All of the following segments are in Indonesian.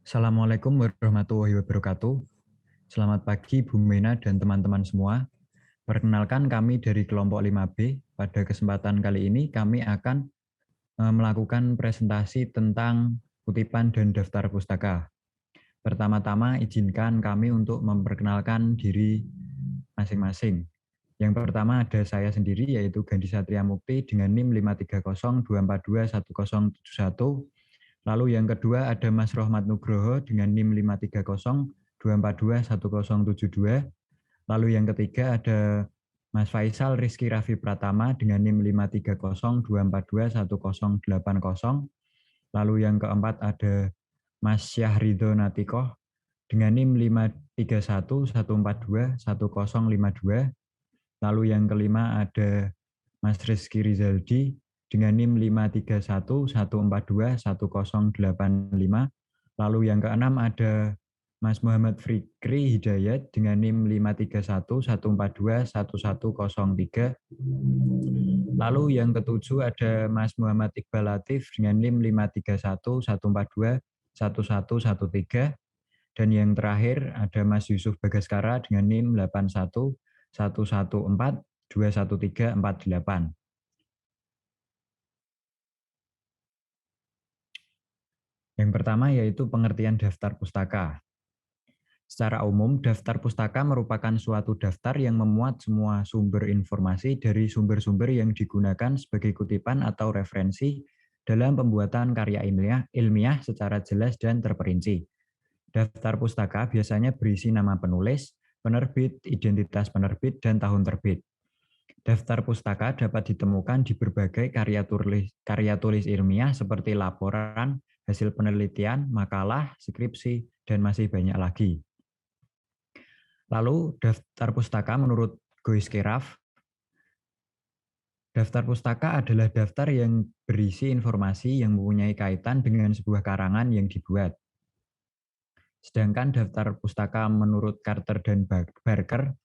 Assalamualaikum warahmatullahi wabarakatuh. Selamat pagi Bu Mena dan teman-teman semua. Perkenalkan kami dari kelompok 5B. Pada kesempatan kali ini kami akan melakukan presentasi tentang kutipan dan daftar pustaka. Pertama-tama izinkan kami untuk memperkenalkan diri masing-masing. Yang pertama ada saya sendiri yaitu Gandhi Satria Mukti dengan NIM 53024211071. Lalu yang kedua ada Mas Rohmat Nugroho dengan NIM 53024211072. Lalu yang ketiga ada Mas Faisal Rizky Raffi Pratama dengan NIM 53024211080. Lalu yang keempat ada Mas Syahrido Natikoh dengan NIM 53114211052. Lalu yang kelima ada Mas Rizky Rizaldi dengan NIM 53114211085. Lalu yang keenam ada Mas Muhammad Fikri Hidayat dengan NIM 53114211103. Lalu yang ketujuh ada Mas Muhammad Iqbal Latif dengan NIM 53114211113. Dan yang terakhir ada Mas Yusuf Bagaskara dengan NIM 8111421348. Yang pertama yaitu pengertian daftar pustaka. Secara umum, daftar pustaka merupakan suatu daftar yang memuat semua sumber informasi dari sumber-sumber yang digunakan sebagai kutipan atau referensi dalam pembuatan karya ilmiah secara jelas dan terperinci. Daftar pustaka biasanya berisi nama penulis, penerbit, identitas penerbit, dan tahun terbit. Daftar pustaka dapat ditemukan di berbagai karya tulis ilmiah seperti laporan, hasil penelitian, makalah, skripsi, dan masih banyak lagi. Lalu daftar pustaka menurut Goiskeraf, daftar pustaka adalah daftar yang berisi informasi yang mempunyai kaitan dengan sebuah karangan yang dibuat. Sedangkan daftar pustaka menurut Carter dan Barker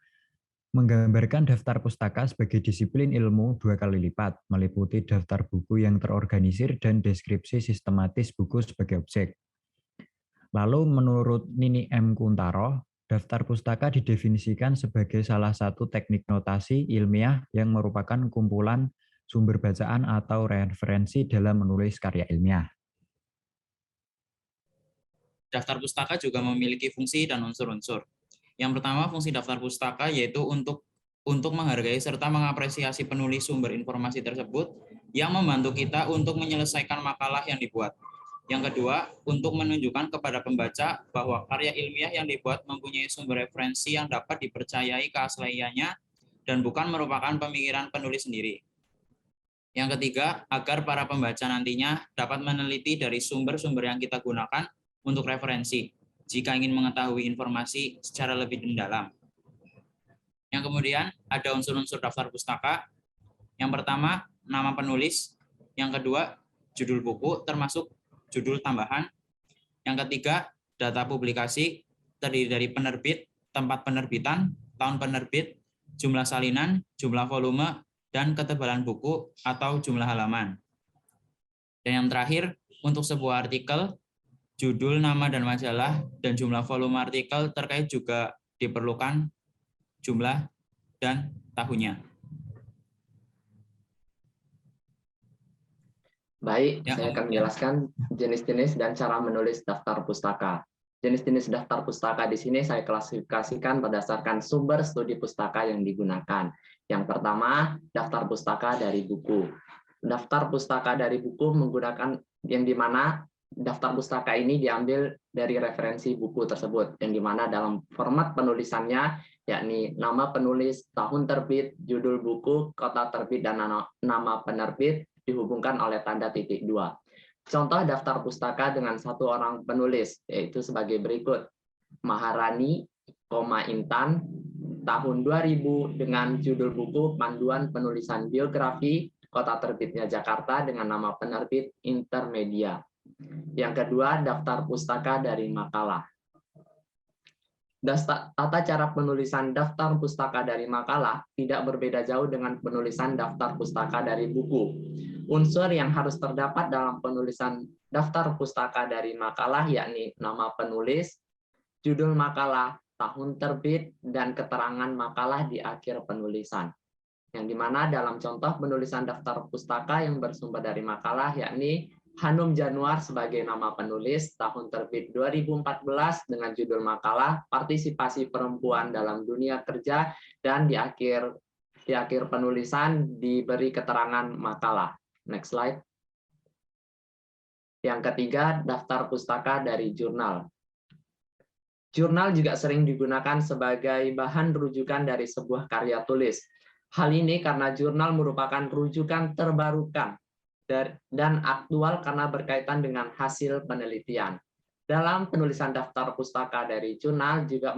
menggambarkan daftar pustaka sebagai disiplin ilmu 2 kali lipat, meliputi daftar buku yang terorganisir dan deskripsi sistematis buku sebagai objek. Lalu menurut Nini M. Kuntaro, daftar pustaka didefinisikan sebagai salah satu teknik notasi ilmiah yang merupakan kumpulan sumber bacaan atau referensi dalam menulis karya ilmiah. Daftar pustaka juga memiliki fungsi dan unsur-unsur. Yang pertama, fungsi daftar pustaka yaitu untuk menghargai serta mengapresiasi penulis sumber informasi tersebut yang membantu kita untuk menyelesaikan makalah yang dibuat. Yang kedua, untuk menunjukkan kepada pembaca bahwa karya ilmiah yang dibuat mempunyai sumber referensi yang dapat dipercayai keasliannya dan bukan merupakan pemikiran penulis sendiri. Yang ketiga, agar para pembaca nantinya dapat meneliti dari sumber-sumber yang kita gunakan untuk referensi, jika ingin mengetahui informasi secara lebih mendalam. Yang kemudian, ada unsur-unsur daftar pustaka. Yang pertama, nama penulis. Yang kedua, judul buku, termasuk judul tambahan. Yang ketiga, data publikasi, terdiri dari penerbit, tempat penerbitan, tahun penerbit, jumlah salinan, jumlah volume, dan ketebalan buku atau jumlah halaman. Dan yang terakhir, untuk sebuah artikel, judul, nama, dan majalah, dan jumlah volume artikel terkait juga diperlukan jumlah dan tahunnya. Baik, saya akan menjelaskan jenis-jenis dan cara menulis daftar pustaka. Jenis-jenis daftar pustaka di sini saya klasifikasikan berdasarkan sumber studi pustaka yang digunakan. Yang pertama, daftar pustaka dari buku. Daftar pustaka dari buku menggunakan yang dimana daftar pustaka ini diambil dari referensi buku tersebut, yang dimana dalam format penulisannya yakni nama penulis, tahun terbit, judul buku, kota terbit, dan nama penerbit dihubungkan oleh tanda titik 2. Contoh daftar pustaka dengan satu orang penulis, yaitu sebagai berikut. Maharani, Intan, tahun 2000 dengan judul buku Panduan Penulisan Biografi, kota terbitnya Jakarta dengan nama penerbit Intermedia. Yang kedua, daftar pustaka dari makalah. Tata cara penulisan daftar pustaka dari makalah tidak berbeda jauh dengan penulisan daftar pustaka dari buku. unsur yang harus terdapat dalam penulisan daftar pustaka dari makalah, yakni nama penulis, judul makalah, tahun terbit, dan keterangan makalah di akhir penulisan. Yang dimana dalam contoh penulisan daftar pustaka yang bersumber dari makalah, yakni Hanum Januar sebagai nama penulis, tahun terbit 2014 dengan judul makalah Partisipasi Perempuan dalam Dunia Kerja, dan di akhir penulisan diberi keterangan makalah. Next slide. Yang ketiga, daftar pustaka dari jurnal. Jurnal juga sering digunakan sebagai bahan rujukan dari sebuah karya tulis. Hal ini karena jurnal merupakan rujukan terbarukan dan aktual karena berkaitan dengan hasil penelitian. Dalam penulisan daftar pustaka dari jurnal juga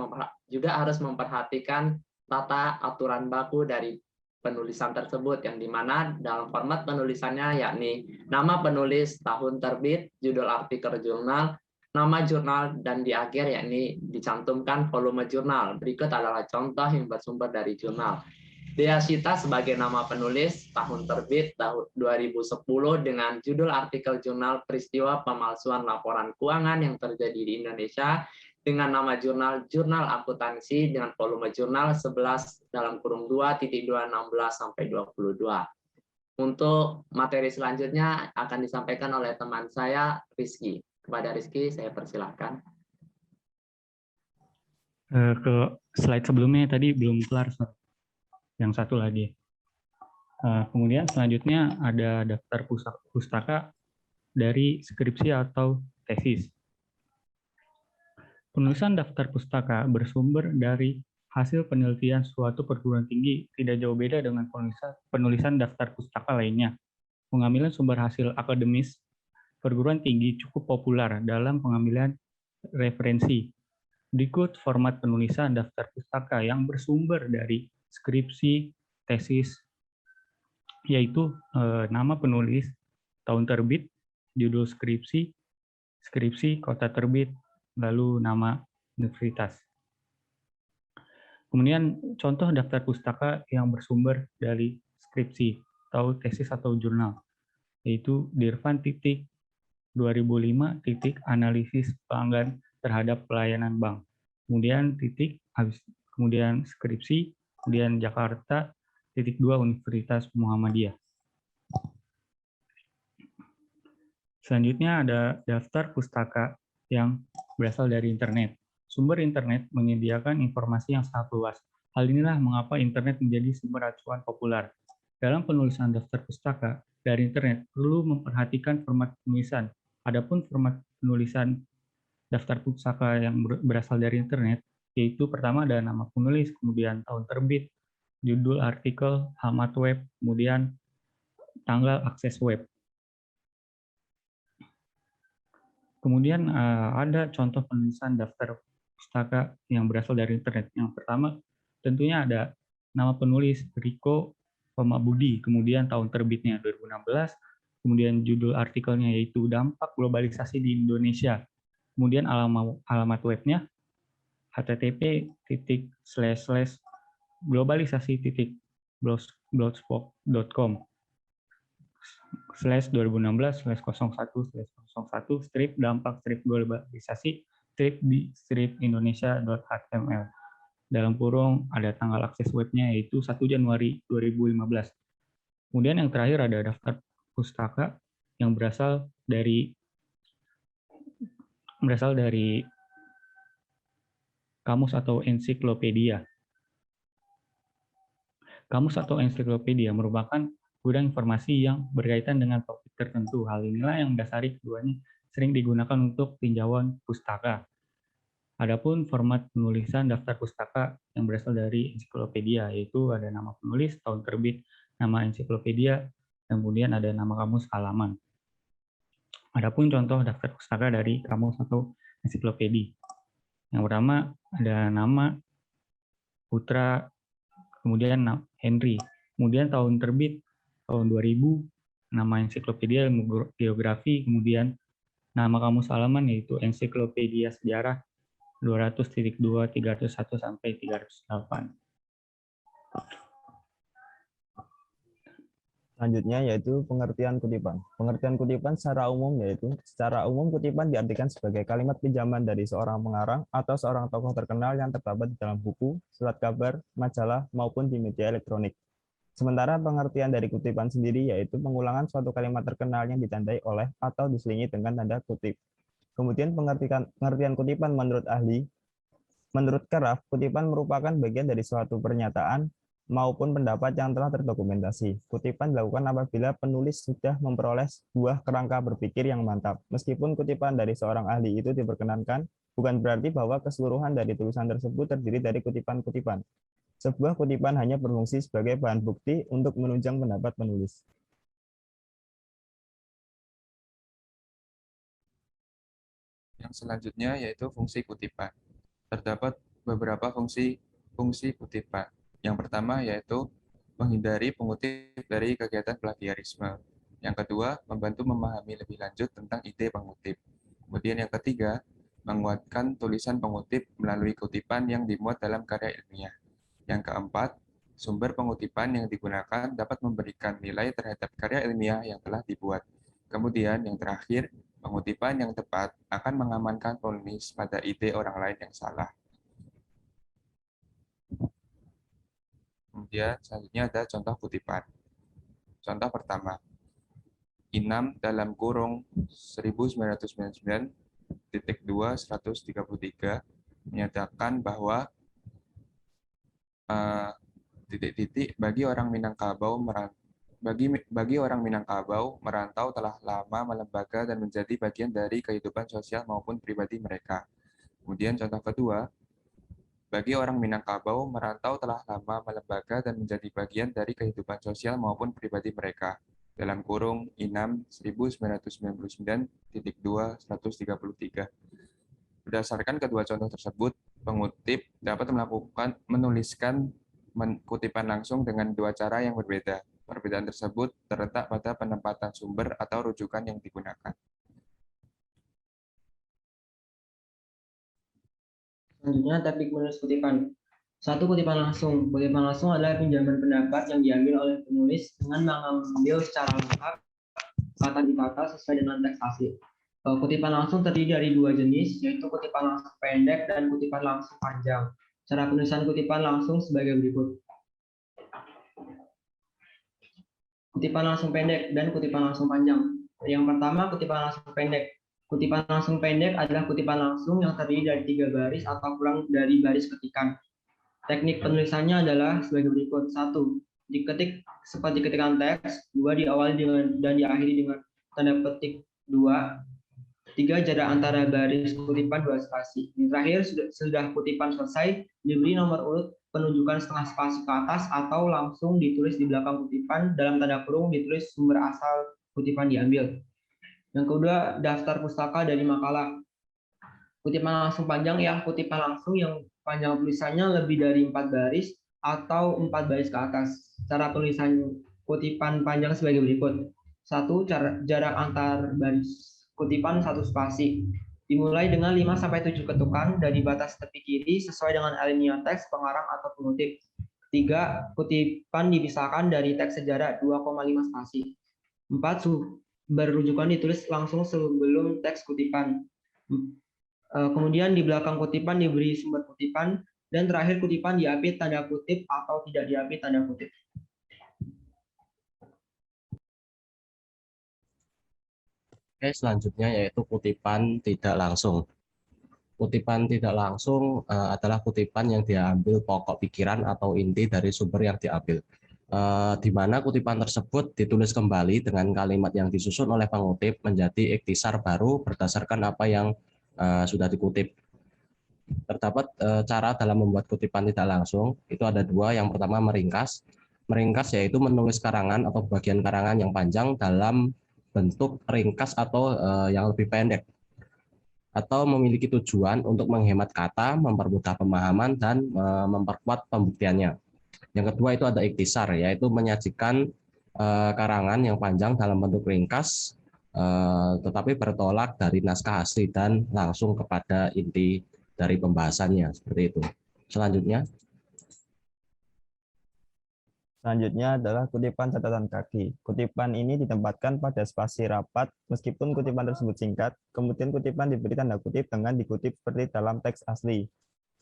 harus memperhatikan tata aturan baku dari penulisan tersebut, yang dimana dalam format penulisannya yakni nama penulis, tahun terbit, judul artikel jurnal, nama jurnal, dan di akhir yakni dicantumkan volume jurnal. Berikut adalah contoh yang bersumber dari jurnal. Dea Sita sebagai nama penulis, tahun terbit tahun 2010 dengan judul artikel jurnal Peristiwa Pemalsuan Laporan Keuangan yang terjadi di Indonesia, dengan nama jurnal Jurnal Akuntansi dengan volume jurnal 11-2-216-22. Untuk materi selanjutnya akan disampaikan oleh teman saya, Rizky. Kepada Rizky, saya persilahkan. Ke slide sebelumnya tadi belum kelar, yang satu lagi. Kemudian selanjutnya ada daftar pustaka dari skripsi atau tesis. Penulisan daftar pustaka bersumber dari hasil penelitian suatu perguruan tinggi, tidak jauh beda dengan penulisan daftar pustaka lainnya. Pengambilan sumber hasil akademis perguruan tinggi cukup populer dalam pengambilan referensi. Berikut format penulisan daftar pustaka yang bersumber dari skripsi, tesis, yaitu nama penulis, tahun terbit, judul skripsi, kota terbit, lalu nama universitas. Kemudian contoh daftar pustaka yang bersumber dari skripsi atau tesis atau jurnal, yaitu Dirvan 2005 analisis pelanggan terhadap pelayanan bank. Kemudian skripsi, kemudian Jakarta 2 Universitas Muhammadiyah. Selanjutnya ada daftar pustaka yang berasal dari internet. Sumber internet menyediakan informasi yang sangat luas. Hal inilah mengapa internet menjadi sumber acuan populer. Dalam penulisan daftar pustaka dari internet perlu memperhatikan format penulisan. Adapun format penulisan daftar pustaka yang berasal dari internet, yaitu pertama ada nama penulis, kemudian tahun terbit, judul artikel, alamat web, kemudian tanggal akses web. Kemudian ada contoh penulisan daftar pustaka yang berasal dari internet. Yang pertama tentunya ada nama penulis Riko Budi, kemudian tahun terbitnya 2016, kemudian judul artikelnya yaitu Dampak Globalisasi di Indonesia, kemudian alamat webnya http://globalisasi.blogspot.com /2016/01/01 strip dampak strip globalisasi strip di strip indonesia.html. Dalam kurung ada tanggal akses webnya yaitu 1 Januari 2015. Kemudian yang terakhir ada daftar pustaka yang berasal dari kamus atau ensiklopedia. Kamus atau ensiklopedia merupakan gudang informasi yang berkaitan dengan topik tertentu. Hal inilah yang mendasari keduanya sering digunakan untuk tinjauan pustaka. Adapun format penulisan daftar pustaka yang berasal dari ensiklopedia, yaitu ada nama penulis, tahun terbit, nama ensiklopedia, kemudian ada nama kamus halaman. Adapun contoh daftar pustaka dari kamus atau ensiklopedia. Yang pertama ada nama Putra, kemudian Henry, kemudian tahun terbit tahun 2000, nama ensiklopedia ilmu geografi, kemudian nama kamus halaman yaitu ensiklopedia sejarah 200.2 301 sampai 308. Selanjutnya yaitu pengertian kutipan. Pengertian kutipan secara umum kutipan diartikan sebagai kalimat pinjaman dari seorang pengarang atau seorang tokoh terkenal yang terdapat di dalam buku, surat kabar, majalah, maupun di media elektronik. Sementara pengertian dari kutipan sendiri yaitu pengulangan suatu kalimat terkenal yang ditandai oleh atau diselingi dengan tanda kutip. Kemudian pengertian kutipan menurut ahli, menurut Keraf, kutipan merupakan bagian dari suatu pernyataan maupun pendapat yang telah terdokumentasi. Kutipan dilakukan apabila penulis sudah memperoleh sebuah kerangka berpikir yang mantap. Meskipun kutipan dari seorang ahli itu diperkenankan, bukan berarti bahwa keseluruhan dari tulisan tersebut terdiri dari kutipan-kutipan. Sebuah kutipan hanya berfungsi sebagai bahan bukti untuk menunjang pendapat penulis. Yang selanjutnya yaitu fungsi kutipan. Terdapat beberapa fungsi kutipan. Yang pertama yaitu menghindari pengutip dari kegiatan plagiarisme. Yang kedua, membantu memahami lebih lanjut tentang ide pengutip. Kemudian yang ketiga, menguatkan tulisan pengutip melalui kutipan yang dimuat dalam karya ilmiah. Yang keempat, sumber pengutipan yang digunakan dapat memberikan nilai terhadap karya ilmiah yang telah dibuat. Kemudian yang terakhir, pengutipan yang tepat akan mengamankan penulis pada ide orang lain yang salah. Kemudian selanjutnya ada contoh kutipan. Contoh pertama, Inam dalam kurung 1999.2.133 menyatakan bahwa bagi orang Minangkabau merantau telah lama melembaga dan menjadi bagian dari kehidupan sosial maupun pribadi mereka. Kemudian contoh kedua, bagi orang Minangkabau merantau telah lama melembaga dan menjadi bagian dari kehidupan sosial maupun pribadi mereka. Dalam kurung Inam 1999.2.133. Berdasarkan kedua contoh tersebut, pengutip dapat menuliskan kutipan langsung dengan dua cara yang berbeda. Perbedaan tersebut terletak pada penempatan sumber atau rujukan yang digunakan. Selanjutnya, teknik menulis kutipan. 1. Kutipan langsung. Kutipan langsung adalah pinjaman pendapat yang diambil oleh penulis dengan mengambil secara lengkap kata di kata sesuai dengan teks asli. Kutipan langsung terdiri dari dua jenis, yaitu kutipan langsung pendek dan kutipan langsung panjang. Cara penulisan kutipan langsung sebagai berikut. Kutipan langsung pendek dan kutipan langsung panjang. Yang pertama, kutipan langsung pendek. Kutipan langsung pendek adalah kutipan langsung yang terdiri dari 3 baris atau kurang dari baris ketikan. Teknik penulisannya adalah sebagai berikut. 1. Diketik seperti ketikan teks. 2. Diawali dengan dan diakhiri dengan tanda petik 2. 3. Jarak antara baris kutipan 2 spasi. Yang terakhir, sudah kutipan selesai, diberi nomor urut penunjukan setengah spasi ke atas atau langsung ditulis di belakang kutipan dalam tanda kurung ditulis sumber asal kutipan diambil. Yang kedua, daftar pustaka dari makalah. Kutipan langsung panjang yang kutipan langsung yang panjang tulisannya lebih dari 4 baris atau 4 baris ke atas. Cara tulisan kutipan panjang sebagai berikut. 1. Jarak antar baris kutipan 1 spasi. Dimulai dengan 5-7 ketukan dari batas tepi kiri sesuai dengan alinea teks pengarang atau pengutip. 3. Kutipan dipisahkan dari teks sejarak 2,5 spasi. 4. Berrujukan ditulis langsung sebelum teks kutipan. Kemudian di belakang kutipan diberi sumber kutipan, dan terakhir kutipan diapit tanda kutip atau tidak diapit tanda kutip. Oke, selanjutnya yaitu kutipan tidak langsung. Kutipan tidak langsung adalah kutipan yang diambil pokok pikiran atau inti dari sumber yang diambil. Di mana kutipan tersebut ditulis kembali dengan kalimat yang disusun oleh pengutip menjadi ikhtisar baru berdasarkan apa yang sudah dikutip. Terdapat cara dalam membuat kutipan tidak langsung, itu ada 2. Yang pertama meringkas. Meringkas yaitu menulis karangan atau bagian karangan yang panjang dalam bentuk ringkas atau yang lebih pendek. Atau memiliki tujuan untuk menghemat kata, mempermudah pemahaman, dan memperkuat pembuktiannya. Yang kedua itu ada ikhtisar, yaitu menyajikan karangan yang panjang dalam bentuk ringkas, tetapi bertolak dari naskah asli dan langsung kepada inti dari pembahasannya, seperti itu. Selanjutnya. Selanjutnya adalah kutipan catatan kaki. Kutipan ini ditempatkan pada spasi rapat, meskipun kutipan tersebut singkat, kemudian kutipan diberi tanda kutip dengan dikutip seperti dalam teks asli.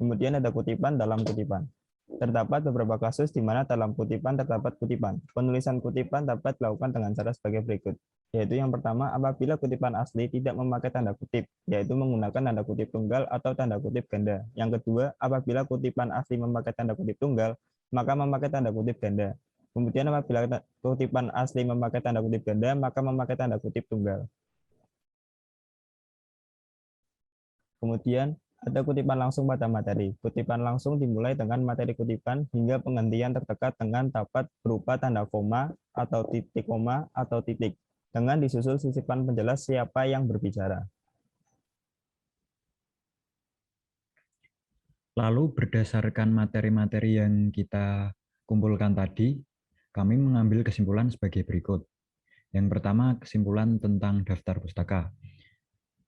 Kemudian ada kutipan dalam kutipan. Terdapat beberapa kasus di mana dalam kutipan terdapat kutipan. Penulisan kutipan dapat dilakukan dengan cara sebagai berikut, yaitu yang pertama, apabila kutipan asli tidak memakai tanda kutip, yaitu menggunakan tanda kutip tunggal atau tanda kutip ganda. Yang kedua, apabila kutipan asli memakai tanda kutip tunggal, maka memakai tanda kutip ganda. Kemudian apabila kutipan asli memakai tanda kutip ganda, maka memakai tanda kutip tunggal. Kemudian ada kutipan langsung pada materi. Kutipan langsung dimulai dengan materi kutipan hingga penghentian terdekat dengan dapat berupa tanda koma atau titik koma atau titik, dengan disusul sisipan penjelas siapa yang berbicara. Lalu berdasarkan materi-materi yang kita kumpulkan tadi, kami mengambil kesimpulan sebagai berikut. Yang pertama, kesimpulan tentang daftar pustaka.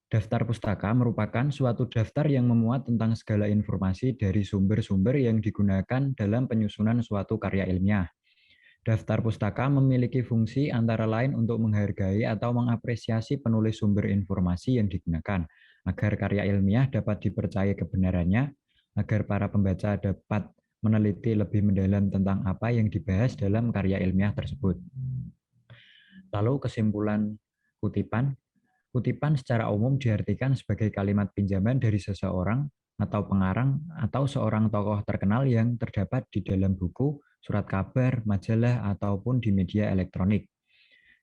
Daftar pustaka merupakan suatu daftar yang memuat tentang segala informasi dari sumber-sumber yang digunakan dalam penyusunan suatu karya ilmiah. Daftar pustaka memiliki fungsi antara lain untuk menghargai atau mengapresiasi penulis sumber informasi yang digunakan, agar karya ilmiah dapat dipercaya kebenarannya, agar para pembaca dapat meneliti lebih mendalam tentang apa yang dibahas dalam karya ilmiah tersebut. Lalu kesimpulan kutipan. Kutipan secara umum diartikan sebagai kalimat pinjaman dari seseorang atau pengarang atau seorang tokoh terkenal yang terdapat di dalam buku, surat kabar, majalah, ataupun di media elektronik.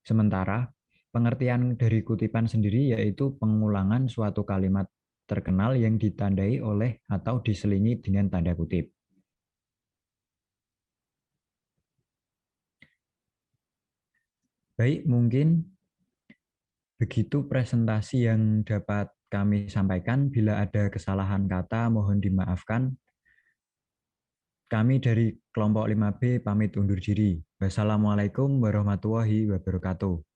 Sementara, pengertian dari kutipan sendiri yaitu pengulangan suatu kalimat terkenal yang ditandai oleh atau diselingi dengan tanda kutip. Baik, mungkin begitu presentasi yang dapat kami sampaikan. Bila ada kesalahan kata, mohon dimaafkan. Kami dari kelompok 5B pamit undur diri. Wassalamualaikum warahmatullahi wabarakatuh.